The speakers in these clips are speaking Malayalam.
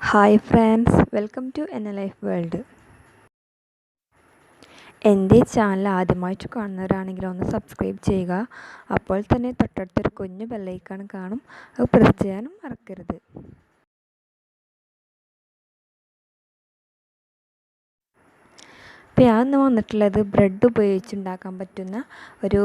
ഹായ് ഫ്രണ്ട്സ്, വെൽക്കം ടു എൻ ലൈഫ് വേൾഡ്. എൻ്റെ ചാനൽ ആദ്യമായിട്ട് കാണുന്നവരാണെങ്കിൽ ഒന്ന് സബ്സ്ക്രൈബ് ചെയ്യുക. അപ്പോൾ തന്നെ തൊട്ടടുത്തൊരു കുഞ്ഞു ബെല്ലൈക്കൺ കാണും, അത് പ്രസ് ചെയ്യാനും മറക്കരുത്. അപ്പോൾ ഞാൻ ഇന്ന് വന്നിട്ടുള്ളത് ബ്രെഡ് ഉപയോഗിച്ചുണ്ടാക്കാൻ പറ്റുന്ന ഒരു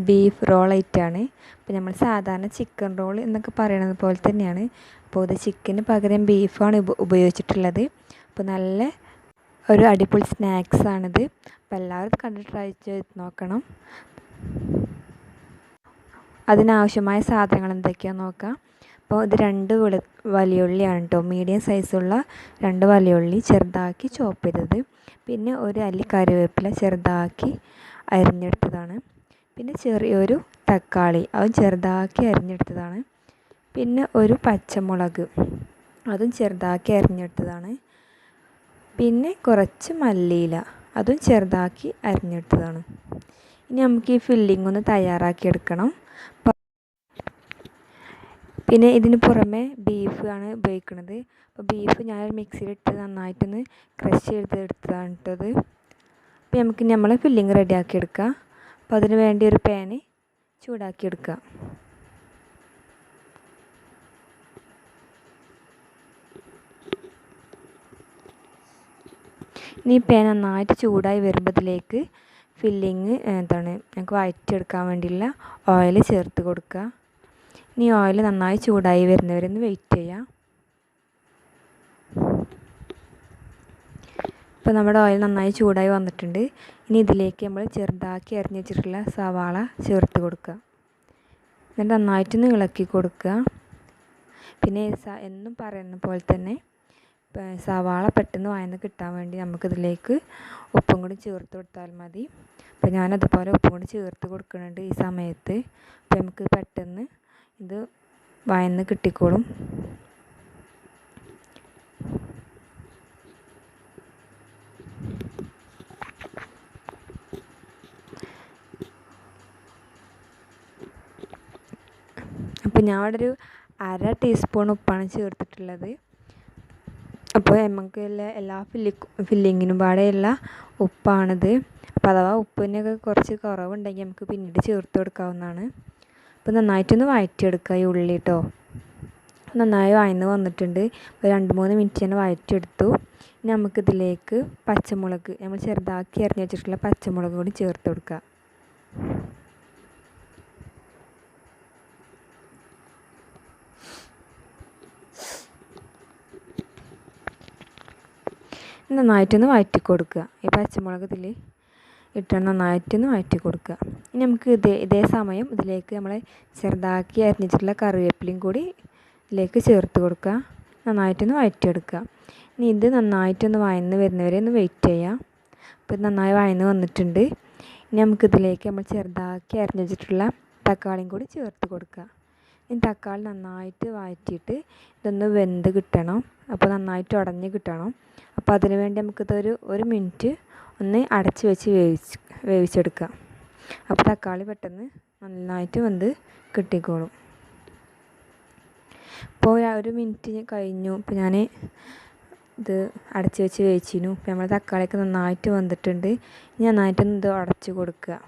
ബീഫ് റോൾ ആയിട്ടാണ്. അപ്പോൾ നമ്മൾ സാധാരണ ചിക്കൻ റോൾ എന്നൊക്കെ പറയണത് പോലെ തന്നെയാണ്. അപ്പോൾ ഇത് ചിക്കന് പകരം ബീഫാണ് ഉപയോഗിച്ചിട്ടുള്ളത്. അപ്പോൾ നല്ല ഒരു അടിപൊളി സ്നാക്സാണിത്. അപ്പോൾ എല്ലാവരും കണ്ട് ട്രൈ ചെയ്ത് നോക്കണം. അതിനാവശ്യമായ സാധനങ്ങൾ എന്തൊക്കെയാണെന്ന് നോക്കാം. അപ്പോൾ ഇത് 2 വലിയുള്ളിയാണ് കേട്ടോ, മീഡിയം സൈസുള്ള 2 വലിയുള്ളി ചെറുതാക്കി ചോപ്പ് ചെയ്തത്. പിന്നെ ഒരു അല്ലി കറിവേപ്പില ചെറുതാക്കി അരിഞ്ഞെടുത്തതാണ്. പിന്നെ ചെറിയൊരു തക്കാളി അതും ചെറുതാക്കി അരിഞ്ഞെടുത്തതാണ്. പിന്നെ ഒരു പച്ചമുളക് അതും ചെറുതാക്കി അരിഞ്ഞെടുത്തതാണ്. പിന്നെ കുറച്ച് മല്ലിയില അതും ചെറുതാക്കി അരിഞ്ഞെടുത്തതാണ്. ഇനി നമുക്ക് ഈ ഫില്ലിംഗ് ഒന്ന് തയ്യാറാക്കി എടുക്കണം. പിന്നെ ഇതിന് പുറമെ ബീഫ് ആണ് ഉപയോഗിക്കുന്നത്. അപ്പോൾ ബീഫ് ഞാൻ മിക്സിയിലിട്ട് നന്നായിട്ടൊന്ന് ക്രഷ് ചെയ്തെടുത്തതാണ് ഇട്ടത്. അപ്പോൾ നമുക്ക് നമ്മൾ ഫില്ലിംഗ് റെഡിയാക്കി എടുക്കാം. അപ്പോൾ അതിന് വേണ്ടി ഒരു പാന് ചൂടാക്കി എടുക്കുക. ഇനി പാൻ നന്നായിട്ട് ചൂടായി വരുമ്പോൾ ഇതിലേക്ക് ഫില്ലിങ് ഞങ്ങൾക്ക് വഴറ്റിയെടുക്കാൻ വേണ്ടിയുള്ള ഓയിൽ ചേർത്ത് കൊടുക്കുക. ഇനി ഓയിൽ നന്നായി ചൂടായി വരുന്നവരെ ഒന്ന് വെയിറ്റ് ചെയ്യാം. ഇപ്പോൾ നമ്മുടെ ഓയിൽ നന്നായി ചൂടായി വന്നിട്ടുണ്ട്. ഇനി ഇതിലേക്ക് നമ്മൾ ചെറുതാക്കി അരിഞ്ഞ് വെച്ചിട്ടുള്ള സവാള ചേർത്ത് കൊടുക്കുക. എന്നിട്ട് നന്നായിട്ടൊന്ന് ഇളക്കി കൊടുക്കുക. പിന്നെ എന്നും പറയുന്ന പോലെ തന്നെ സവാള പെട്ടെന്ന് വഴന്ന് കിട്ടാൻ വേണ്ടി നമുക്കിതിലേക്ക് ഉപ്പും കൂടി ചേർത്ത് കൊടുത്താൽ മതി. അപ്പോൾ ഞാനതുപോലെ ഉപ്പും കൂടി ചേർത്ത് കൊടുക്കുന്നുണ്ട് ഈ സമയത്ത്. അപ്പോൾ നമുക്ക് പെട്ടെന്ന് ഇത് വഴന്ന് കിട്ടിക്കോളും. അപ്പോൾ ഞാൻ അവിടെ ഒരു 1/2 ടീസ്പൂൺ ഉപ്പാണ് ചേർത്തിട്ടുള്ളത്. അപ്പോൾ നമുക്ക് എല്ലാ ഫില്ലിങ്ങിനും പാടെയുള്ള ഉപ്പാണിത്. അപ്പോൾ അഥവാ ഉപ്പിനൊക്കെ കുറച്ച് കുറവുണ്ടെങ്കിൽ നമുക്ക് പിന്നീട് ചേർത്ത് കൊടുക്കാവുന്നതാണ്. അപ്പോൾ നന്നായിട്ടൊന്ന് വഴറ്റിയെടുക്കുക ഈ ഉള്ളി കേട്ടോ. നന്നായി വഴന്ന് വന്നിട്ടുണ്ട്. ഒരു 2-3 മിനിറ്റ് തന്നെ വഴറ്റിയെടുത്തു. ഇനി നമുക്കിതിലേക്ക് പച്ചമുളക് നമ്മൾ ചെറുതാക്കി അരിഞ്ഞ് വെച്ചിട്ടുള്ള പച്ചമുളക് കൂടി ചേർത്ത് കൊടുക്കുക. നന്നായിട്ടൊന്ന് വഴറ്റി കൊടുക്കുക. ഈ പച്ചമുളക് ഇതിൽ ഇട്ട് നന്നായിട്ടൊന്ന് വഴറ്റി കൊടുക്കുക. ഇനി നമുക്ക് ഇതേ സമയം ഇതിലേക്ക് നമ്മൾ ചെറുതാക്കി അരിഞ്ഞിട്ടുള്ള കറിവേപ്പിലയും കൂടി ഇതിലേക്ക് ചേർത്ത് കൊടുക്കുക. നന്നായിട്ടൊന്ന് വഴറ്റിയെടുക്കുക. ഇനി ഇത് നന്നായിട്ടൊന്ന് വഴന്ന് വരുന്നവരെ ഒന്ന് വെയിറ്റ് ചെയ്യാം. അപ്പോൾ ഇത് നന്നായി വഴന്ന് വന്നിട്ടുണ്ട്. ഇനി നമുക്കിതിലേക്ക് നമ്മൾ ചെറുതാക്കി അരിഞ്ഞ് വെച്ചിട്ടുള്ള തക്കാളിയും കൂടി ചേർത്ത് കൊടുക്കുക. ഇനി തക്കാളി നന്നായിട്ട് വഴറ്റിയിട്ട് ഇതൊന്ന് വെന്ത് കിട്ടണം. അപ്പോൾ നന്നായിട്ട് ഉടഞ്ഞ് കിട്ടണം. അപ്പോൾ അതിന് വേണ്ടി നമുക്കിതൊരു 1 മിനിറ്റ് ഒന്ന് അടച്ച് വെച്ച് വേവിച്ചെടുക്കാം. അപ്പോൾ തക്കാളി പെട്ടെന്ന് നന്നായിട്ട് വെന്ത് കിട്ടിക്കോളും. ഇപ്പോൾ 1 മിനിറ്റ് കഴിഞ്ഞു. ഇപ്പോൾ ഞാൻ ഇത് അടച്ച് വെച്ച് വേവിച്ചിരുന്നു. ഇപ്പോൾ നമ്മൾ തക്കാളിയൊക്കെ നന്നായിട്ട് വെന്തിട്ടുണ്ട്. ഇനി നന്നായിട്ടൊന്ന് ഇത് ഉടച്ച് കൊടുക്കുക.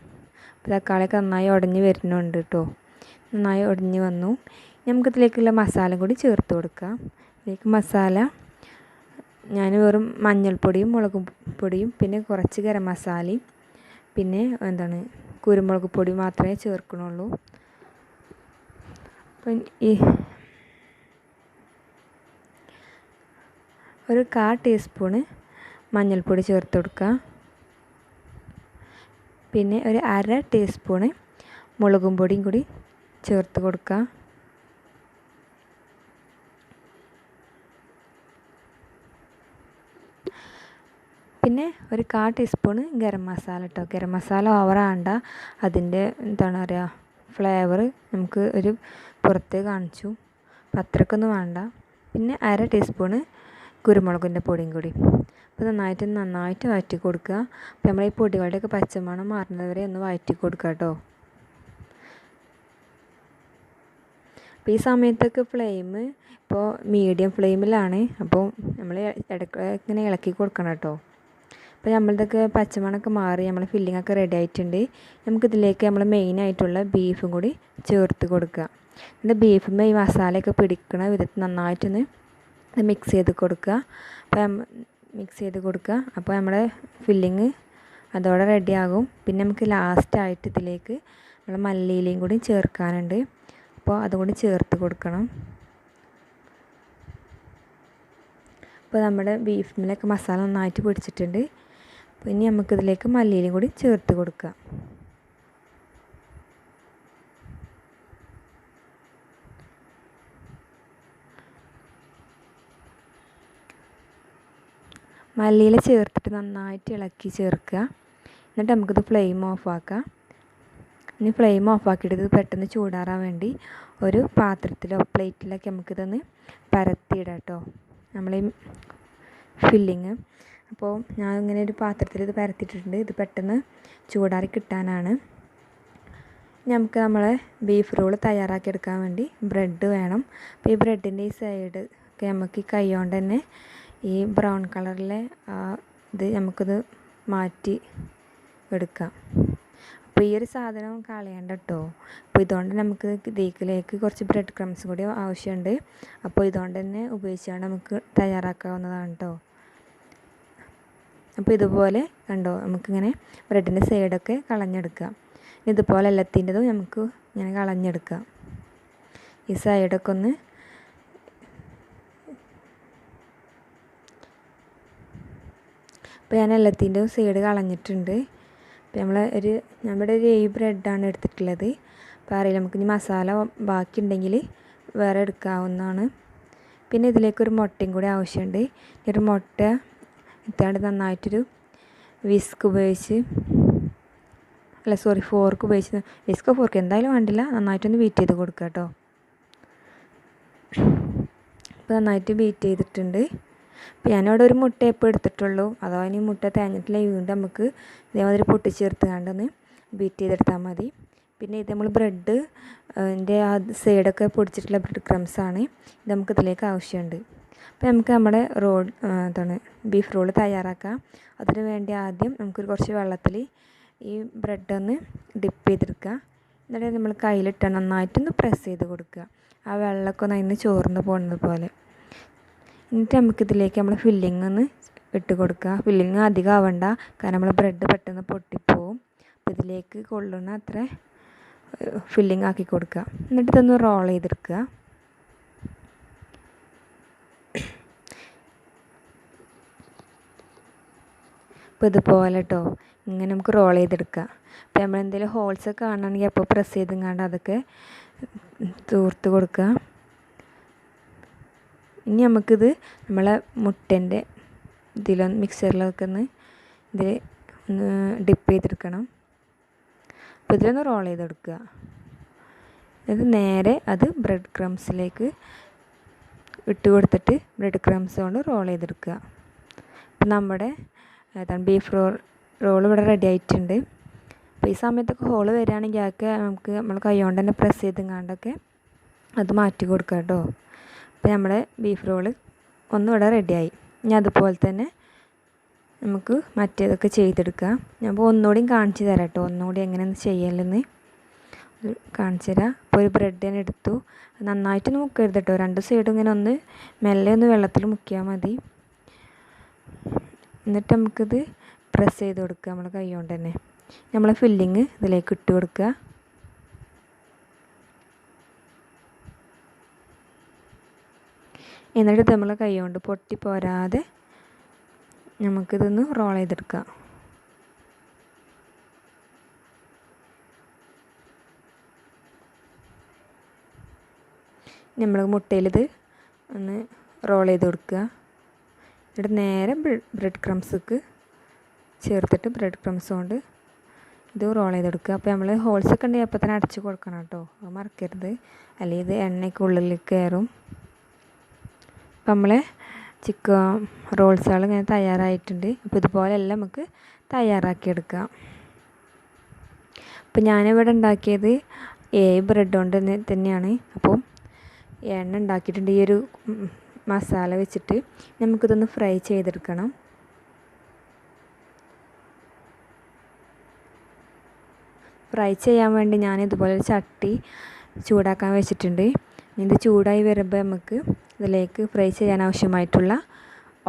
അപ്പോൾ തക്കാളിയൊക്കെ നന്നായി ഉടഞ്ഞ് വരുന്നുണ്ട് കേട്ടോ. നന്നായി ഉടഞ്ഞ് വന്നു. നമുക്കിതിലേക്കുള്ള മസാല കൂടി ചേർത്ത് കൊടുക്കാം. ഇതിലേക്ക് മസാല ഞാൻ വെറും മഞ്ഞൾപ്പൊടിയും മുളക് പൊടിയും പിന്നെ കുറച്ച് ഗരം മസാലയും പിന്നെ കുരുമുളക് പൊടി മാത്രമേ ചേർക്കണുള്ളൂ. അപ്പം ഈ ഒരു 1/4 ടീസ്പൂണ് മഞ്ഞൾപ്പൊടി ചേർത്ത് കൊടുക്കുക. പിന്നെ ഒരു 1/2 ടീസ്പൂണ് മുളകും പൊടിയും കൂടി ചേർത്ത് കൊടുക്കുക. പിന്നെ ഒരു 1/4 ടീസ്പൂണ് ഗരം മസാല കേട്ടോ. ഗരം മസാല ഓവറാണ്ട, അതിൻ്റെ ഫ്ലേവർ നമുക്ക് ഒരു പുറത്ത് കാണിച്ചു. അപ്പം അത്രയ്ക്കൊന്നും വേണ്ട. പിന്നെ 1/2 ടീസ്പൂണ് കുരുമുളകിൻ്റെ പൊടിയും കൂടി. അപ്പോൾ നന്നായിട്ട് വഴറ്റി കൊടുക്കുക. അപ്പോൾ നമ്മൾ ഈ പൊടികളുടെയൊക്കെ പച്ചമണം മാറുന്നവരെ ഒന്ന് വഴറ്റി കൊടുക്കുക കേട്ടോ. അപ്പോൾ ഈ സമയത്തൊക്കെ ഫ്ലെയിം ഇപ്പോൾ മീഡിയം ഫ്ലെയിമിലാണ്. അപ്പോൾ നമ്മൾ ഇടയ്ക്ക് ഇങ്ങനെ ഇളക്കി കൊടുക്കണം കേട്ടോ. അപ്പോൾ നമ്മളിതൊക്കെ പച്ചമണമൊക്കെ മാറി നമ്മൾ ഫില്ലിങ്ങൊക്കെ റെഡി ആയിട്ടുണ്ട്. നമുക്കിതിലേക്ക് നമ്മൾ മെയിനായിട്ടുള്ള ബീഫും കൂടി ചേർത്ത് കൊടുക്കുക. എന്നിട്ട് ബീഫുമ്മേ ഈ മസാലയൊക്കെ പിടിക്കണ വിധത്തിൽ നന്നായിട്ടൊന്ന് മിക്സ് ചെയ്ത് കൊടുക്കുക. അപ്പോൾ മിക്സ് ചെയ്ത് കൊടുക്കുക. അപ്പോൾ നമ്മുടെ ഫില്ലിങ് അതോടെ റെഡിയാകും. പിന്നെ നമുക്ക് ലാസ്റ്റായിട്ട് ഇതിലേക്ക് നമ്മൾ മല്ലിയിലയും കൂടി ചേർക്കാനുണ്ട്. അപ്പോൾ അതുകൂടി ചേർത്ത് കൊടുക്കണം. അപ്പോൾ നമ്മുടെ ബീഫിലൊക്കെ മസാല നന്നായിട്ട് പിടിച്ചിട്ടുണ്ട്. അപ്പോൾ ഇനി നമുക്കിതിലേക്ക് മല്ലിയിലയും കൂടി ചേർത്ത് കൊടുക്കാം. മല്ലിയില ചേർത്തിട്ട് നന്നായിട്ട് ഇളക്കി ചേർക്കുക. എന്നിട്ട് നമുക്കിത് ഫ്ലെയിം ഓഫാക്കാം. ഇനി ഫ്ലെയിം ഓഫാക്കിയിട്ട് ഇത് പെട്ടെന്ന് ചൂടാറാൻ വേണ്ടി ഒരു പാത്രത്തിലോ പ്ലേറ്റിലൊക്കെ നമുക്കിതൊന്ന് പരത്തിയിടാം കേട്ടോ, നമ്മളീ ഫില്ലിങ്. അപ്പോൾ ഞാൻ ഇങ്ങനെ ഒരു പാത്രത്തിൽ ഇത് പരത്തിയിട്ടുണ്ട്. ഇത് പെട്ടെന്ന് ചൂടാറി കിട്ടാനാണ്. നമുക്ക് നമ്മളെ ബീഫ് റോൾ തയ്യാറാക്കി എടുക്കാൻ വേണ്ടി ബ്രെഡ് വേണം. അപ്പോൾ ഈ ബ്രെഡിൻ്റെ ഈ സൈഡ് ഒക്കെ നമുക്ക് ഈ കൈ കൊണ്ട് തന്നെ ഈ ബ്രൗൺ കളറിലെ ഇത് നമുക്കിത് മാറ്റി എടുക്കാം. അപ്പോൾ ഈ ഒരു സാധനം കളയണ്ട കേട്ടോ. അപ്പോൾ ഇതുകൊണ്ട് നമുക്ക് ഇതിലേക്ക് കുറച്ച് ബ്രെഡ് ക്രംസ് കൂടി ആവശ്യമുണ്ട്. അപ്പോൾ ഇതുകൊണ്ട് തന്നെ ഉപയോഗിച്ചുകൊണ്ട് നമുക്ക് തയ്യാറാക്കാവുന്നതാണ് കേട്ടോ. അപ്പോൾ ഇതുപോലെ കണ്ടോ, നമുക്കിങ്ങനെ ബ്രെഡിൻ്റെ സൈഡൊക്കെ കളഞ്ഞെടുക്കാം. ഇതുപോലെ എല്ലാത്തിൻ്റെതും നമുക്ക് ഇങ്ങനെ കളഞ്ഞെടുക്കാം. ഈ സൈഡൊക്കെ ഒന്ന് അപ്പോൾ ഞാൻ എല്ലാത്തിൻ്റെയും സൈഡ് കളഞ്ഞിട്ടുണ്ട്. അപ്പോൾ നമ്മുടെ ഒരു 7 ബ്രെഡാണ് എടുത്തിട്ടുള്ളത്. അപ്പോൾ അറിയില്ല, നമുക്ക് ഇനി മസാല ബാക്കി ഉണ്ടെങ്കിൽ വേറെ എടുക്കാവുന്നതാണ്. പിന്നെ ഇതിലേക്കൊരു മുട്ടയും കൂടി ആവശ്യമുണ്ട്. ഒരു മുട്ട ഇട്ടാണ്ട് നന്നായിട്ടൊരു ഫോർക്ക് ഉപയോഗിച്ച് ഫോർക്ക് എന്തായാലും വേണ്ടില്ല, നന്നായിട്ടൊന്ന് ബീറ്റ് ചെയ്ത് കൊടുക്കുക കേട്ടോ. അപ്പോൾ നന്നായിട്ട് ബീറ്റ് ചെയ്തിട്ടുണ്ട്. അപ്പോൾ ഞാനിവിടെ ഒരു മുട്ട എപ്പോൾ എടുത്തിട്ടുള്ളൂ. അഥവാ ഇനി മുട്ട തേഞ്ഞിട്ടില്ല, വീണ്ടും നമുക്ക് ഇതേമാതിരി പൊട്ടിച്ചേർത്ത് കണ്ടൊന്ന് ബീറ്റ് ചെയ്തെടുത്താൽ മതി. പിന്നെ ഇത് നമ്മൾ ബ്രെഡ് ൻ്റെ ആ സൈഡൊക്കെ പൊടിച്ചിട്ടുള്ള ബ്രെഡ് ക്രംസാണ്. ഇത് നമുക്ക് ഇതിലേക്ക് ആവശ്യമുണ്ട്. അപ്പോൾ നമുക്ക് നമ്മുടെ ബീഫ് റോൾ തയ്യാറാക്കാം. അതിന് വേണ്ടി ആദ്യം നമുക്കൊരു കുറച്ച് വെള്ളത്തിൽ ഈ ബ്രെഡൊന്ന് ഡിപ്പ് ചെയ്തെടുക്കുക. എന്നിട്ട് നമ്മൾ കയ്യിലിട്ട് നന്നായിട്ടൊന്ന് പ്രസ് ചെയ്ത് കൊടുക്കുക. ആ വെള്ളമൊക്കെ ഒന്ന് അതിന് ചോർന്ന് പോകുന്നത് പോലെ. എന്നിട്ട് നമുക്കിതിലേക്ക് നമ്മൾ ഫില്ലിങ് ഒന്ന് ഇട്ട് കൊടുക്കുക. ഫില്ലിങ് അധികം ആവണ്ട, കാരണം നമ്മൾ ബ്രെഡ് പെട്ടെന്ന് പൊട്ടിപ്പോവും. അപ്പോൾ ഇതിലേക്ക് കൊള്ളുന്ന അത്ര ഫില്ലിങ് ആക്കി കൊടുക്കുക. എന്നിട്ട് ഇതൊന്ന് റോൾ ചെയ്തെടുക്കുക. അപ്പോൾ ഇതുപോലെ കേട്ടോ, ഇങ്ങനെ നമുക്ക് റോൾ ചെയ്തെടുക്കുക. അപ്പോൾ നമ്മൾ എന്തെങ്കിലും ഹോൾസൊക്കെ കാണുകയാണെങ്കിൽ അപ്പോൾ പ്രസ് ചെയ്തെങ്ങാണ്ട് അതൊക്കെ തൂർത്ത് കൊടുക്കുക. ഇനി നമുക്കിത് നമ്മളെ മുട്ടേൻ്റെ മിക്സറിലൊക്കെ ഒന്ന് ഡിപ്പ് ചെയ്തെടുക്കണം. അപ്പോൾ ഇതിലൊന്ന് റോൾ ചെയ്തെടുക്കുക. ഇത് നേരെ അത് ബ്രെഡ് ക്രംസിലേക്ക് ഇട്ട് കൊടുത്തിട്ട് ബ്രെഡ് ക്രംസ് കൊണ്ട് റോൾ ചെയ്തെടുക്കുക. അപ്പം നമ്മുടെ ബീഫ് റോൾ ഇവിടെ റെഡി ആയിട്ടുണ്ട്. അപ്പോൾ ഈ സമയത്തൊക്കെ ഹോള് വരികയാണെങ്കിൽ അതൊക്കെ നമ്മൾ കൈ കൊണ്ട് തന്നെ പ്രസ് ചെയ്തെങ്ങാണ്ടൊക്കെ അത് മാറ്റി കൊടുക്കുക കേട്ടോ. അപ്പോൾ നമ്മുടെ ബീഫ് റോള് ഒന്നിവിടെ റെഡിയായി. ഇനി അതുപോലെ തന്നെ നമുക്ക് മറ്റേതൊക്കെ ചെയ്തെടുക്കാം. ഞാൻ ഇപ്പോൾ ഒന്നുകൂടിയും കാണിച്ചു തരാം കേട്ടോ, ഒന്നുകൂടി എങ്ങനെയൊന്ന് ചെയ്യലെന്ന് കാണിച്ചു തരാം. അപ്പോൾ ഒരു ബ്രെഡ് ഞാൻ എടുത്തു. നന്നായിട്ടൊന്നും മുക്കരുത് കേട്ടോ, 2 സൈഡും ഇങ്ങനെ ഒന്ന് മെല്ലെ ഒന്ന് വെള്ളത്തിൽ മുക്കിയാൽ മതി. എന്നിട്ട് നമുക്കിത് പ്രസ് ചെയ്ത് കൊടുക്കുക നമ്മൾ കൈ കൊണ്ട് തന്നെ. നമ്മൾ ഫില്ലിങ് ഇതിലേക്ക് ഇട്ട് കൊടുക്കുക. എന്നിട്ട് നമ്മൾ കൈ കൊണ്ട് പൊട്ടി പോരാതെ നമുക്കിതൊന്ന് റോൾ ചെയ്തെടുക്കാം. നമ്മൾ മുട്ടയിലിത് ഒന്ന് റോൾ ചെയ്ത് കൊടുക്കുക. എന്നിട്ട് നേരെ ബ്രെഡ് ക്രംസ്ക്ക് ചേർത്തിട്ട് ബ്രെഡ് ക്രംസ് കൊണ്ട് ഇത് റോൾ ചെയ്തെടുക്കുക. അപ്പോൾ നമ്മൾ ഹോൾസൊക്കെ ഉണ്ടെങ്കിൽ അപ്പോൾ തന്നെ അടച്ച് കൊടുക്കണം കേട്ടോ, അത് മറക്കരുത്, അല്ലെങ്കിൽ ഇത് എണ്ണയ്ക്ക് ഉള്ളിൽ കയറും. അപ്പം നമ്മളെ ചിക്കൻ റോൾസുകൾ ഇങ്ങനെ തയ്യാറായിട്ടുണ്ട്. അപ്പോൾ ഇതുപോലെല്ലാം നമുക്ക് തയ്യാറാക്കിയെടുക്കാം. അപ്പോൾ ഞാനിവിടെ ഉണ്ടാക്കിയത് 7 ബ്രെഡ് കൊണ്ട് തന്നെയാണ്. അപ്പോൾ എണ്ണ ഉണ്ടാക്കിയിട്ടുണ്ട്. ഈ ഒരു മസാല വെച്ചിട്ട് നമുക്കിതൊന്ന് ഫ്രൈ ചെയ്തെടുക്കണം. ഫ്രൈ ചെയ്യാൻ വേണ്ടി ഞാൻ ഇതുപോലെ ഒരു ചട്ടി ചൂടാക്കാൻ വെച്ചിട്ടുണ്ട്. ഇത് ചൂടായി വരുമ്പോൾ നമുക്ക് ഇതിലേക്ക് ഫ്രൈ ചെയ്യാൻ ആവശ്യമായിട്ടുള്ള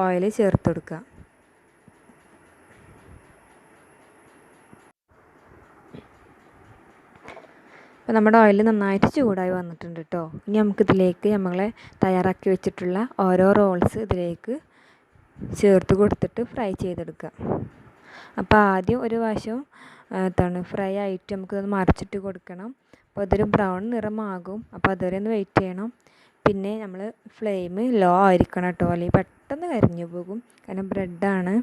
ഓയിൽ ചേർത്ത് കൊടുക്കുക. അപ്പോൾ നമ്മുടെ ഓയിൽ നന്നായിട്ട് ചൂടായി വന്നിട്ടുണ്ട് കേട്ടോ. ഇനി നമുക്കിതിലേക്ക് നമ്മളെ തയ്യാറാക്കി വെച്ചിട്ടുള്ള ഓരോ റോൾസ് ഇതിലേക്ക് ചേർത്ത് കൊടുത്തിട്ട് ഫ്രൈ ചെയ്തെടുക്കുക. അപ്പോൾ ആദ്യം ഒരു വശം ഫ്രൈ ആയിട്ട് നമുക്കത് മറിച്ചിട്ട് കൊടുക്കണം. അപ്പോൾ അതൊരു ബ്രൗൺ നിറമാകും. അപ്പോൾ അതുവരെ ഒന്ന് വെയിറ്റ് ചെയ്യണം. പിന്നെ നമ്മൾ ഫ്ലെയിം ലോ ആയിരിക്കണം കേട്ടോ, അല്ലെങ്കിൽ പെട്ടെന്ന് കരിഞ്ഞു പോകും. കാരണം ബ്രെഡാണ്.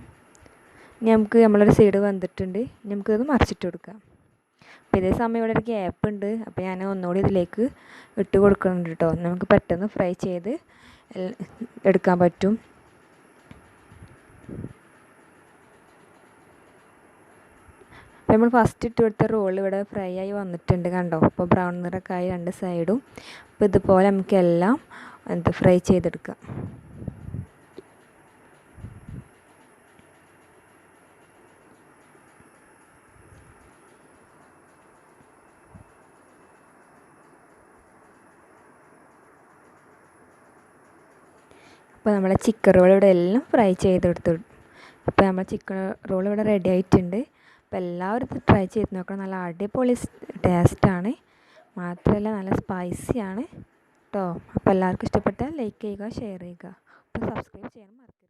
ഇനി നമുക്ക് നമ്മളൊരു സൈഡ് വന്നിട്ടുണ്ട്. ഇനി നമുക്കത് മറിച്ചിട്ട് കൊടുക്കാം. അപ്പോൾ ഇതേ സമയം ഇവിടെ ഒരു ഗ്യാപ്പ് ഉണ്ട്. അപ്പോൾ ഞാൻ ഒന്നുകൂടി ഇതിലേക്ക് ഇട്ട് കൊടുക്കുന്നുണ്ട് കേട്ടോ. നമുക്ക് പെട്ടെന്ന് ഫ്രൈ ചെയ്ത് എടുക്കാൻ പറ്റും. അപ്പോൾ നമ്മൾ ഫസ്റ്റ് ഇട്ട് കൊടുത്ത റോൾ ഇവിടെ ഫ്രൈ ആയി വന്നിട്ടുണ്ട് കണ്ടോ. അപ്പോൾ ബ്രൗൺ നിറമൊക്കെ ആയി രണ്ട് സൈഡും. അപ്പോൾ ഇതുപോലെ നമുക്കെല്ലാം ഫ്രൈ ചെയ്തെടുക്കാം. അപ്പോൾ നമ്മളെ ചിക്കൻ റോൾ ഇവിടെ എല്ലാം ഫ്രൈ ചെയ്തെടുത്തു. അപ്പോൾ നമ്മൾ ചിക്കൻ റോൾ ഇവിടെ റെഡി ആയിട്ടുണ്ട്. അപ്പോൾ എല്ലാവരും ഇത് ട്രൈ ചെയ്ത് നോക്കണം. നല്ല അടിപൊളി ടേസ്റ്റാണ്, മാത്രമല്ല നല്ല സ്പൈസിയാണ് കേട്ടോ. അപ്പോൾ എല്ലാവർക്കും ഇഷ്ടപ്പെട്ടാൽ ലൈക്ക് ചെയ്യുക, ഷെയർ ചെയ്യുക. അപ്പോൾ സബ്സ്ക്രൈബ് ചെയ്യാൻ മറക്കരുത്.